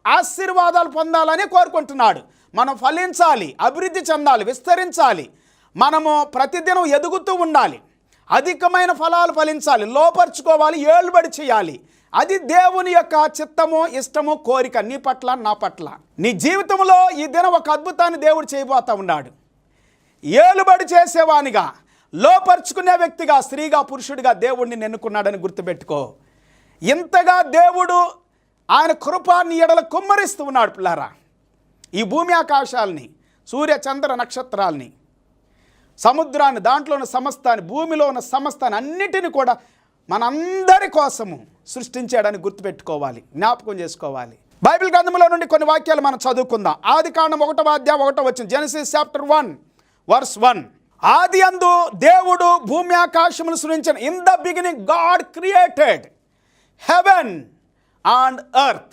ఆశీర్వాదాలు పొందాలని కోరుకుంటున్నాడు. మనం ఫలించాలి, అభివృద్ధి చెందాలి, విస్తరించాలి, మనము ప్రతిదినం ఎదుగుతూ ఉండాలి, అధికమైన ఫలాలు ఫలించాలి, లోపరుచుకోవాలి, ఏలుబడి చేయాలి. అది దేవుని యొక్క చిత్తము, ఇష్టము, కోరిక నీ పట్ల, నా పట్ల. నీ జీవితంలో ఈ దినం ఒక అద్భుతాన్ని దేవుడు చేయబోతా ఉన్నాడు. ఏలుబడి చేసేవానిగా, లోపరుచుకునే వ్యక్తిగా, స్త్రీగా, పురుషుడిగా దేవుడిని ఎన్నుకున్నాడని గుర్తుపెట్టుకో. ఇంతగా దేవుడు ఆయన కృప నీ ఎడల కుమ్మరిస్తూ ఉన్నాడు పిల్లారా. ఈ భూమి ఆకాశాలని, సూర్య చంద్ర నక్షత్రాలని, సముద్రాన్ని, దాంట్లో ఉన్న సమస్తాన్ని, భూమిలో ఉన్న సమస్తాన్ని అన్నిటిని కూడా మనందరి కోసము సృష్టించాడని గుర్తుపెట్టుకోవాలి, జ్ఞాపకం చేసుకోవాలి. బైబిల్ గ్రంథంలో నుండి కొన్ని వాక్యాలు మనం చదువుకుందాం. ఆదికాండం 1వ అధ్యాయం 1వ వచనం, జెనసిస్ చాప్టర్ 1 verse 1. ఆది అందు దేవుడు భూమి ఆకాశములు సృష్టించిన. In the beginning God created heaven and earth.